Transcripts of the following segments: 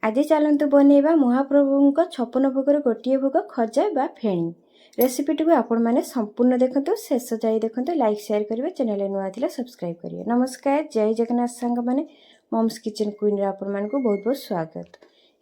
ଆଜି ଚାଲନ୍ତୁ ବନେଇବା ମହାପ୍ରଭୁଙ୍କ 56 ଭୋଗର ଗୋଟିଏ ଭୋଗ ଖଜା ବା ଫେଣି। ରେସିପିଟିକୁ ଆପଣମାନେ ସମ୍ପୂର୍ଣ୍ଣ ଦେଖନ୍ତୁ, ଶେଷ ଯାଇ ଦେଖନ୍ତୁ, ଲାଇକ୍ ସେୟାର କରିବେ, ଚ୍ୟାନେଲରେ ନୂଆ ଥିଲେ ସବସ୍କ୍ରାଇବ୍ କରିବେ। ନମସ୍କାର, ଜୟ ଜଗନ୍ନାଥ ସାଙ୍ଗମାନେ, ମମ୍ସ କିଚେନ୍ କୁଇନ୍ରେ ଆପଣମାନଙ୍କୁ ବହୁତ ବହୁତ ସ୍ୱାଗତ।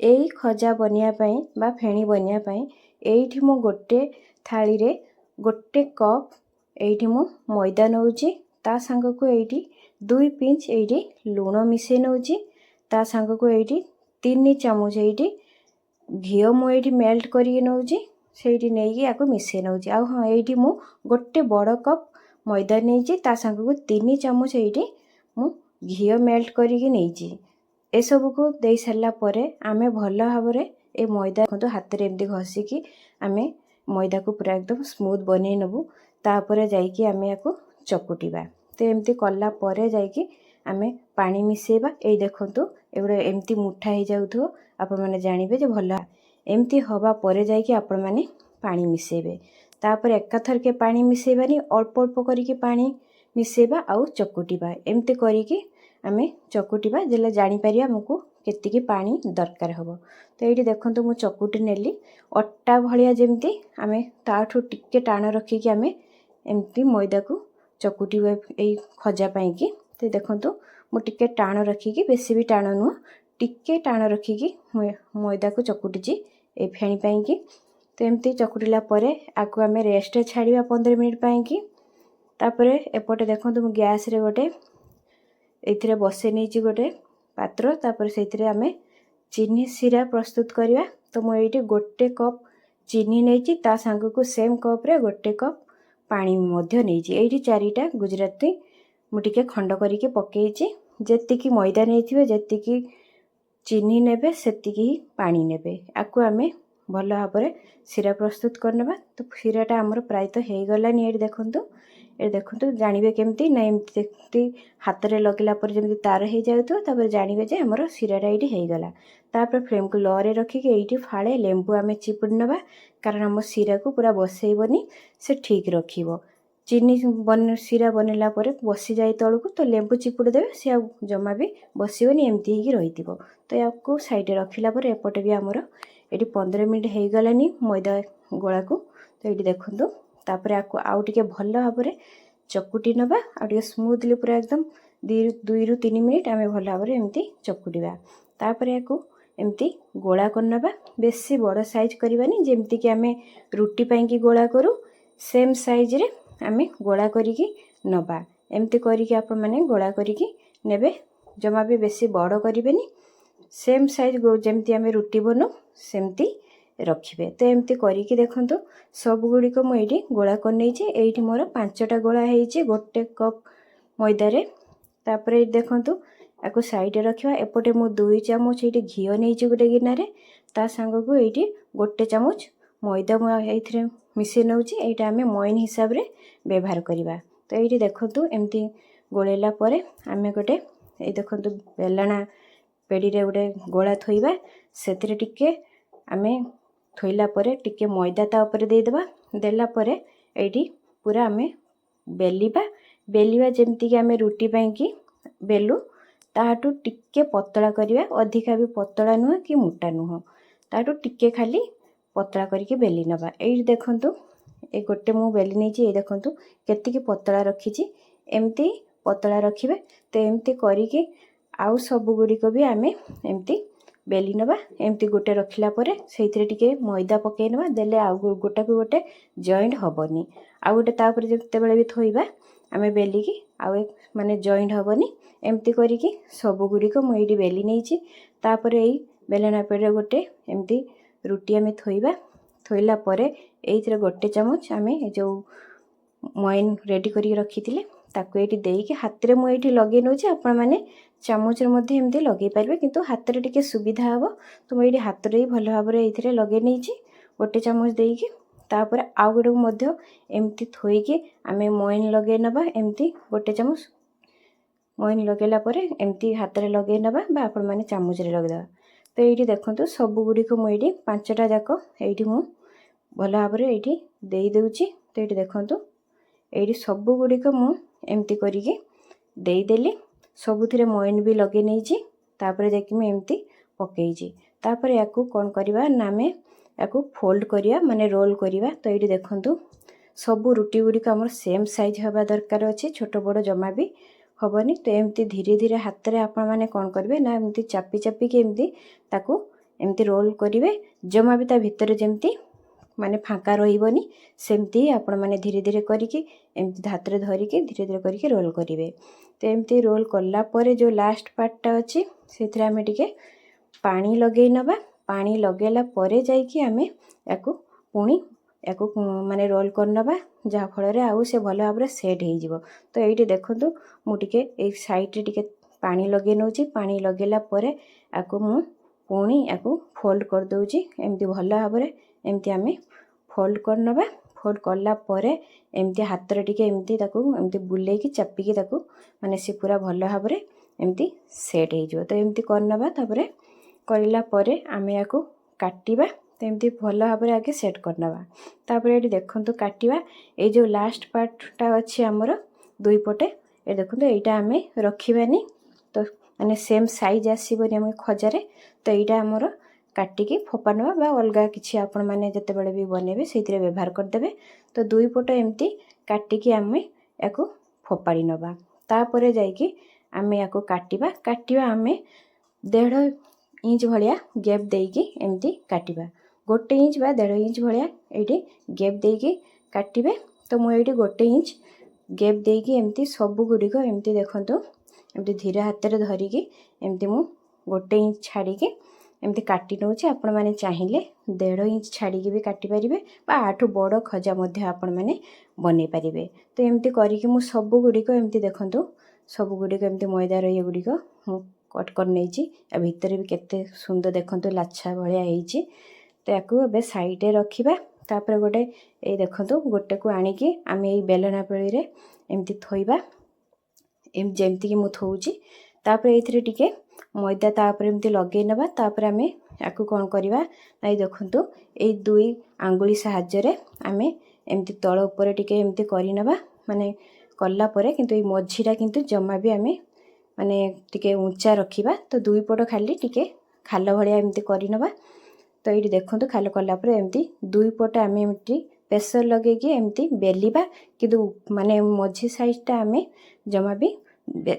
ଏଇ ଖଜା ବନିବା ପାଇଁ ବା ଫେଣି ବନିବା ପାଇଁ ଏଇଠି ମୁଁ ଗୋଟେ ଥାଳିରେ ଗୋଟେ କପ୍ ଏଇଠି ମୁଁ ମଇଦା ନେଉଛି, ତା ସାଙ୍ଗକୁ ଏଇଠି 2 ପିଞ୍ଚ ଏଇଠି ଲୁଣ ମିଶାଇ ନେଉଛି, ତା ସାଙ୍ଗକୁ ଏଇଠି 3 ଚାମଚ ଏଇଠି ଘିଅ ମୁଁ ଏଇଠି ମେଲ୍ଟ କରିକି ନେଉଛି, ସେଇଠି ନେଇକି ଆକୁ ମିଶାଇ ନେଉଛି। ଆଉ ହଁ, ଏଇଠି ମୁଁ ଗୋଟେ ବଡ଼ କପ୍ ମଇଦା ନେଇଛି, ତା ସାଙ୍ଗକୁ 3 ଚାମଚ ଏଇଠି ମୁଁ ଘିଅ ମେଲ୍ଟ କରିକି ନେଇଛି। ଏସବୁକୁ ଦେଇ ସାରିଲା ପରେ ଆମେ ଭଲ ଭାବରେ ଏ ମଇଦା ହାତରେ ଏମିତି ଘଷିକି ଆମେ ମଇଦାକୁ ପୁରା ଏକଦମ ସ୍ମୁଥ୍ ବନେଇ ନେବୁ। ତାପରେ ଯାଇକି ଆମେ ୟାକୁ ଚକୁଟିବା। ତ ଏମିତି କଲା ପରେ ଯାଇକି ଆମେ ପାଣି ମିଶାଇବା। ଏଇ ଦେଖନ୍ତୁ, ଏଗୁଡ଼ା ଏମିତି ମୁଠା ହେଇଯାଉଥିବ, ଆପଣମାନେ ଜାଣିବେ ଯେ ଭଲ। ଏମିତି ହେବା ପରେ ଯାଇକି ଆପଣମାନେ ପାଣି ମିଶାଇବେ। ତାପରେ ଏକାଥରକେ ପାଣି ମିଶାଇବାନି, ଅଳ୍ପ ଅଳ୍ପ କରିକି ପାଣି ମିଶାଇବା ଆଉ ଚକୁଟିବା। ଏମିତି କରିକି ଆମେ ଚକୁଟିବା, ଯେଲେ ଜାଣିପାରିବା ଆମକୁ କେତିକି ପାଣି ଦରକାର ହେବ। ତ ଏଇଠି ଦେଖନ୍ତୁ, ମୁଁ ଚକୁଟି ନେଲି ଅଟା ଭଳିଆ, ଯେମିତି ଆମେ ତାଠୁ ଟିକେ ଟାଣ ରଖିକି ଆମେ ଏମିତି ମଇଦାକୁ ଚକୁଟିବା ଏଇ ଖଜା ପାଇଁକି। ତ ଦେଖନ୍ତୁ, ମୁଁ ଟିକେ ଟାଣ ରଖିକି, ବେଶୀ ବି ଟାଣ ନୁହଁ, ଟିକେ ଟାଣ ରଖିକି ମଇଦାକୁ ଚକୁଟିଛି ଏଇ ଫେଣି ପାଇଁକି। ତ ଏମିତି ଚକୁଟିଲା ପରେ ଆକୁ ଆମେ ରେଷ୍ଟରେ ଛାଡ଼ିବା 15 ମିନିଟ୍ ପାଇଁକି। ତାପରେ ଏପଟେ ଦେଖନ୍ତୁ, ମୁଁ ଗ୍ୟାସ୍ରେ ଗୋଟେ ଏଇଥିରେ ବସେଇ ନେଇଛି ଗୋଟେ ପାତ୍ର। ତାପରେ ସେଇଥିରେ ଆମେ ଚିନି ସିରା ପ୍ରସ୍ତୁତ କରିବା। ତ ମୁଁ ଏଇଠି ଗୋଟେ କପ୍ ଚିନି ନେଇଛି, ତା ସାଙ୍ଗକୁ ସେମ୍ କପ୍ରେ ଗୋଟେ କପ୍ ପାଣି ମଧ୍ୟ ନେଇଛି। ଏଇଠି 4ଟା ଗୁଜୁରାତି ମୁଁ ଟିକେ ଖଣ୍ଡ କରିକି ପକେଇଛି। ଯେତିକି ମଇଦା ନେଇଥିବେ, ଯେତିକି ଚିନି ନେବେ, ସେତିକି ହିଁ ପାଣି ନେବେ। ଆକୁ ଆମେ ଭଲ ଭାବରେ ସିରା ପ୍ରସ୍ତୁତ କରିନେବା। ତ ସିରାଟା ଆମର ପ୍ରାୟତଃ ହେଇଗଲାନି। ଏଇଠି ଦେଖନ୍ତୁ, ଜାଣିବେ କେମିତି ନା, ଏମିତି ହାତରେ ଲଗେଇଲା ପରେ ଯେମିତି ତାର ହେଇଯାଉଥିବ, ତାପରେ ଜାଣିବେ ଯେ ଆମର ସିରାଟା ଏଇଠି ହେଇଗଲା। ତାପରେ ଫ୍ଲେମ୍କୁ ଲୋରେ ରଖିକି ଏଇଠି ଫାଳେ ଲେମ୍ବୁ ଆମେ ଚିପୁଡ଼ି ନେବା, କାରଣ ଆମ ସିରାକୁ ପୁରା ବସେଇବନି, ସେ ଠିକ୍ ରଖିବ। ଚିନି ସିରା ବନେଇଲା ପରେ ବସିଯାଏ ତଳକୁ, ତ ଲେମ୍ବୁ ଚିପୁଡ଼ି ଦେବେ, ସେ ଆଉ ଜମା ବି ବସିବନି, ଏମିତି ହେଇକି ରହିଥିବ। ତ ୟାକୁ ସାଇଡ଼ରେ ରଖିଲା ପରେ ଏପଟେ ବି ଆମର ଏଇଠି 15 ମିନିଟ୍ ହେଇଗଲାନି ମଇଦା ଗୋଳାକୁ। ତ ଏଇଠି ଦେଖନ୍ତୁ, ତାପରେ ଆକୁ ଆଉ ଟିକେ ଭଲ ଭାବରେ ଚକୁଟି ନେବା, ଆଉ ଟିକେ ସ୍ମୁଥଲି ପୁରା ଏକଦମ 2ରୁ 3 ମିନିଟ୍ ଆମେ ଭଲ ଭାବରେ ଏମିତି ଚକୁଟିବା। ତାପରେ ୟାକୁ ଏମିତି ଗୋଳା କରିନେବା। ବେଶୀ ବଡ଼ ସାଇଜ୍ କରିବାନି, ଯେମିତିକି ଆମେ ରୁଟି ପାଇଁକି ଗୋଳା କରୁ, ସେମ୍ ସାଇଜ୍ରେ ଆମେ ଗୋଳା କରିକି ନେବା। ଏମିତି କରିକି ଆପଣମାନେ ଗୋଳା କରିକି ନେବେ, ଜମା ବି ବେଶୀ ବଡ଼ କରିବେନି, ସେମ୍ ସାଇଜ୍ ଯେମିତି ଆମେ ରୁଟି ବନାଉ ସେମିତି ରଖିବେ। ତ ଏମିତି କରିକି ଦେଖନ୍ତୁ, ସବୁଗୁଡ଼ିକ ମୁଁ ଏଇଠି ଗୋଳା କରିନେଇଛି। ଏଇଠି ମୋର 5ଟା ଗୋଳା ହେଇଛି ଗୋଟେ କପ୍ ମଇଦାରେ। ତାପରେ ଦେଖନ୍ତୁ, ଆକୁ ସାଇଡ଼ରେ ରଖିବା। ଏପଟେ ମୁଁ 2 ଚାମଚ ଏଇଠି ଘିଅ ନେଇଛି ଗୋଟେ ଗିନାରେ, ତା ସାଙ୍ଗକୁ ଏଇଠି 1 ଚାମଚ ମଇଦା ମୁଁ ଏଇଥିରେ ମିଶାଇ ନେଉଛି। ଏଇଟା ଆମେ ମଇନ୍ ହିସାବରେ ବ୍ୟବହାର କରିବା। ତ ଏଇଠି ଦେଖନ୍ତୁ, ଏମିତି ଗୋଳେଇଲା ପରେ ଆମେ ଗୋଟେ ଏଇ ଦେଖନ୍ତୁ ବେଲଣା ପେଡ଼ିରେ ଗୋଟେ ଗୋଳା ଥୋଇବା। ସେଥିରେ ଟିକେ ଆମେ ଥୋଇଲା ପରେ ଟିକେ ମଇଦା ତା ଉପରେ ଦେଇଦେବା। ଦେଲା ପରେ ଏଇଠି ପୁରା ଆମେ ବେଲିବା ଯେମିତିକି ଆମେ ରୁଟି ପାଇଁକି ବେଲୁ, ତାହାଠୁ ଟିକେ ପତଳା କରିବା। ଅଧିକା ବି ପତଳା ନୁହଁ କି ମୋଟା ନୁହଁ, ତାଠୁ ଟିକେ ଖାଲି ପତଳା କରିକି ବେଲି ନେବା। ଏଇଠି ଦେଖନ୍ତୁ, ଏଇ ଗୋଟେ ମୁଁ ବେଲି ନେଇଛି, ଏଇ ଦେଖନ୍ତୁ କେତିକି ପତଳା ରଖିଛି, ଏମିତି ପତଳା ରଖିବେ। ତ ଏମିତି କରିକି ଆଉ ସବୁଗୁଡ଼ିକ ବି ଆମେ ଏମିତି ବେଲି ନେବା। ଏମିତି ଗୋଟେ ରଖିଲା ପରେ ସେଇଥିରେ ଟିକେ ମଇଦା ପକାଇ ନେବା, ଦେଲେ ଆଉ ଗୋଟାକୁ ଗୋଟେ ଜଏଣ୍ଟ ହେବନି। ଆଉ ଗୋଟେ ତାପରେ ଯେତେବେଳେ ବି ଥୋଇବା ଆମେ ବେଲିକି ଆଉ ମାନେ ଜଏଣ୍ଟ ହେବନି। ଏମିତି କରିକି ସବୁଗୁଡ଼ିକ ମୁଁ ଏଇଠି ବେଲି ନେଇଛି। ତାପରେ ଏଇ ବେଲଣା ପେଡ଼ିରେ ଗୋଟେ ଏମିତି ରୁଟି ଆମେ ଥୋଇଲା ପରେ ଏଇଥିରେ 1 ଚାମଚ ଆମେ ଯେଉଁ ମଇନ୍ ରେଡ଼ି କରିକି ରଖିଥିଲେ ତାକୁ ଏଇଠି ଦେଇକି ହାତରେ ମୁଁ ଏଇଠି ଲଗେଇ ନେଉଛି। ଆପଣମାନେ ଚାମଚରେ ମଧ୍ୟ ଏମିତି ଲଗେଇ ପାରିବେ, କିନ୍ତୁ ହାତରେ ଟିକେ ସୁବିଧା ହେବ। ତ ମୁଁ ଏଇଠି ହାତରେ ହିଁ ଭଲ ଭାବରେ ଏଇଥିରେ ଲଗେଇ ନେଇଛି 1 ଚାମଚ ଦେଇକି। ତାପରେ ଆଉ ଗୋଟେକୁ ମଧ୍ୟ ଏମିତି ଥୋଇକି ଆମେ ମଇନ୍ ଲଗେଇ ନେବା। ଏମିତି 1 ଚାମଚ ମଇନ୍ ଲଗେଇଲା ପରେ ଏମିତି ହାତରେ ଲଗେଇ ନେବା, ବା ଆପଣମାନେ ଚାମଚରେ ଲଗେଇଦେବା। ତ ଏଇଠି ଦେଖନ୍ତୁ, ସବୁଗୁଡ଼ିକ ମୁଁ ଏଇଠି 5ଟା ଯାକ ଏଇଠି ମୁଁ ଭଲ ଭାବରେ ଏଇଠି ଦେଇଦେଉଛି। ତ ଏଇଠି ଦେଖନ୍ତୁ, ଏଇଠି ସବୁଗୁଡ଼ିକ ମୁଁ ଏମିତି କରିକି ଦେଇଦେଲି। ସବୁଥିରେ ମଇନ୍ ବି ଲଗେଇ ନେଇଛି। ତାପରେ ଯାଇକି ମୁଁ ଏମିତି पकईची तापर याकू कौन करवा ना आम याकू फोल्ड करिया माने रोल करिवा। तो ये देखंतु सबू रुटी गुड़िक आमर सेम साइज हवा दरकार अच्छे छोट बड़ जमा भी हेनी। तो एमती धीरे धीरे हाथ में आपण मैंने कौन करेंगे ना एमती चापी चापिकी एमती ताकू एमती रोल करेंगे जमा भी ता भितर जमती माने फांका रही सेमती आपण मैंने धीरे धीरे करिकी एमती हाथ में धरिकी धीरे धीरे करिकी रोल करेंगे। तो एमती रोल कला परे जो लास्ट पार्टटा अच्छी से आम टे पानी लगे नवा पानी लगेला परे जाइकी आम याकू पुणी याकू माने रोल करनवा जहाँफल आउ से भल भाव सेट हो। तो ये देखो मुझे ये साइड टे पानी लगे नौची पानी लगेला परे याकू मु पुणी याकू फोल्ड कर दूची एमती भल भाव एमती आम फोल्ड करनवा। फोल्ड कला परे एमती हाथ टे एमती एमती बुलेकी चापिकी ताकू माने सी पूरा भल भाव एमती सेट हो। तो एमती करनवा तापर करला परे आम याकू काटिबा। तो एमती भल भाव आगे सेट करनवा तापर ये देखंतु काटिबा ये जो लास्ट पार्टटा अच्छी आमर दुई पटे ये देखंतु एटा आम रखिबानी तो माने सेम साइज आसीबनी आम खजारे। तो यहाँ आमर काटिकी फोपाड़वा बा अलगा किसी आपण मैंने जिते बड़े भी बनेबे से व्यवहार करदे। तो दुई पट एमती काटिकी आम याकू फोपाड़ी नवा तापर जाइकी आम याकू काटिबा। काटिबा आम 1.5 इंच भलिया गैप देकी एमती काटिबा 1 इंच बा 1.5 इंच भलिया ये गैप देकी काटिबे। तो मुझे 1 इंच गैप देकी एमती सबू गुड़िक एमती देखंतु एमती धीरे हाथ में धरिकी एमती मु 1 इंच छाड़िकी एमती काटी नौची। आपण मैंने चाहिए 1.5 इंच छाड़िकी भी काटी पारिबे बा आठू बड़ खजा मध्य आपण मैंने बनै पारिबे। तो एमती करिकी मु सबू गुड़िक एमती देखंतु सबू गुड़िक एमती मैदार ये गुड़िक मु कट कर नहींची आ भितर भी केते सुंदर देखंतु लाछा भलिया होईची। तो याकू एबे साइड रे रखिबा तापर गोटे ये देखंतु गोटे को आनिकी आम ये बेलना पेड़ी रे एमती थोइबा एम जेमती कि मु थोउची तापर एथिरे टिके मैदा तापर एमती लगे नबा। तापर आम याकू कौन करवा ना देखंतु ये 2 आंगुली साहाय्य रे आम एमती तळ ऊपर टिके एमती करि नबा माने कला परे किंतु ये मझीटा किंतु जमा भी आम माने टिके ऊंचा रखिबा। तो 2 पट खाली टिके खाल भलिया एमती करि नबा। तो ये देखंतु खाल कला परे एमती 2 पट आम एमती प्रेशर लगेगी एमती बेलिबा किंतु माने मझी साइजटा आम जमा भी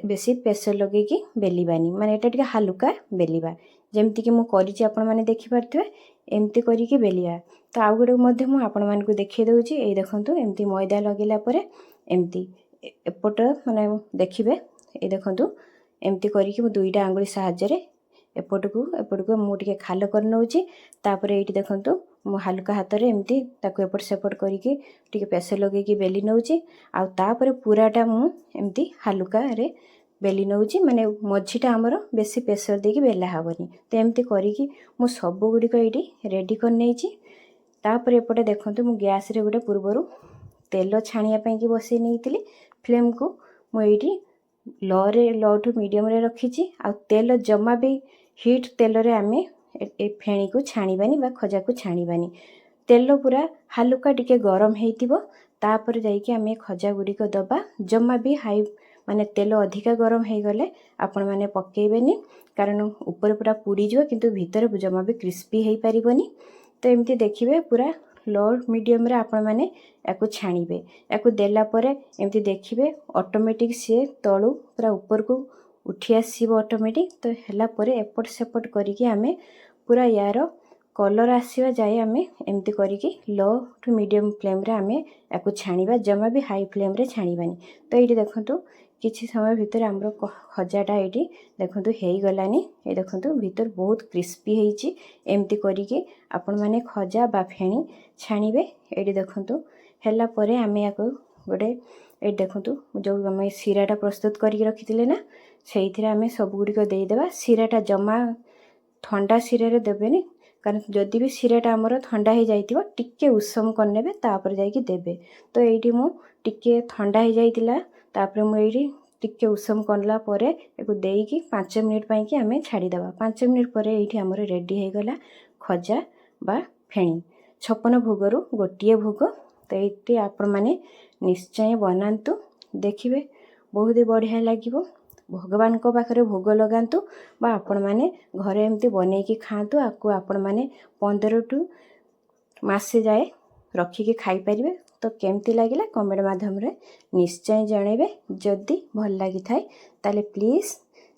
बेसी प्रेशर लगेगी बेलिबानी माने एटा टिके हालुका बेलिबा जेमती कि मु करिछि आपण माने देखि पारथिबे एमती करिकी बेलिया। तो आउ गोटे मध्य मु आपण मानकु देखि दउछि ए देखंतु एमती मैदा लगेला परे एमती एपट माने देखिबे ए देखंतु एमती करिकी मु 2टा आंगुली साहाय्य रे एपटकू मु टिके खाल कर नउछि। तापर एठी देखंतु मु हल्का हाथ रे एमती ताको एपट सेपट करिकी टिके प्रेशर लगेकी बेली नउछि आ तापर पूराटा मु एमती हल्का रे बेली नउछि माने मझीटा हमर बेसी प्रेशर देकी बेला हबनी। तो एमती करिकी मु सब गुड़िक ये रेडी कर नहींछि। तापर एपटे देखंतु मु गैस रे गोटे पूर्वरु तेल छाणिया पई कि बसई नहींतिली फ्लेम को मु एठी लो टू मीडियम रे रखीछि आ तेल जमा भी हीट तेल रे आमे ए फेणी को छाणीबानी बा खजा को छाणीबानी तेल पूरा हल्का टिके गरम हेइतिबो तापर जाइके आमे खजा गुड़िक दबा जमा भी हाई माने तेल अधिका गरम हो गले आपण माने पकेइबेनी कारण ऊपर पूरा पुड़ी जो किंतु भीतर जमा भी क्रिस्पी हो पारिबनी। तो एमती देखिबे पूरा लो मीडियम रे आपण माने याकू छाणीबे याकू देला परे एमती देखिबे ऑटोमेटिक से तळू पूरा ऊपर को उठी आसीबो ऑटोमेटिक। तो हैला परे एपट सेपट करिके आमे पूरा यार कलर आसीबा जाए आमे एमती करिके लो टू मीडियम फ्लेम रे आमे याकू छाणीबा जमा भी हाई फ्लेम रे छाणीबानी। तो ये देखंतु किछि समय भितर हमरो खजाटा ये देखंतु हेई गलानी ये देखंतु भीतर बहुत क्रिस्पी हेइची एमती करिके आपण माने खजा बा फेणी छाणीबे। ये देखंतु हैला परे आमे याकू गोटे ये देखंतु जो आमे सिराटा प्रस्तुत करिके रखिथिले ना सेइथिरे आमे सब गुड़िक देदेबा। सिराटा जमा ठंडा सिरा रे देबेनी कारण जदि भी सिराटा आमर ठंडा हो जाइतिबो टिके उषम करनेबे तापर जाइकी देबे। तो एठी मु टिके ठंडा हो जाइतिला तापर मु एठी टिके उषम करला परे एको देइकी 5 मिनिट पई कि आमे छाडी देबा। 5 मिनिट परे एठी हमर रेडी हो गला खजा बा फेणी 56 भोगरु गोटिए भोग। तो ये आपण माने निश्चय बनातु देखिबे बहुत ही बढ़िया लागिबो। ଭଗବାନଙ୍କ ପାଖରେ ଭୋଗ ଲଗାନ୍ତୁ ବା ଆପଣମାନେ ଘରେ ଏମିତି ବନେଇକି ଖାଆନ୍ତୁ। ଆକୁ ଆପଣମାନେ 15ଠୁ ମାସେ ଯାଏ ରଖିକି ଖାଇପାରିବେ। ତ କେମିତି ଲାଗିଲା କମେଣ୍ଟ ମାଧ୍ୟମରେ ନିଶ୍ଚୟ ଜଣାଇବେ। ଯଦି ଭଲ ଲାଗିଥାଏ ତାହେଲେ ପ୍ଲିଜ୍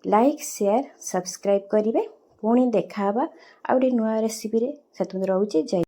ଲାଇକ୍ ସେୟାର ସବସ୍କ୍ରାଇବ୍ କରିବେ। ପୁଣି ଦେଖା ହେବା ଆଉ ଗୋଟେ ନୂଆ ରେସିପିରେ। ସେତେବେଳେ ରହୁଛି। ଜୟ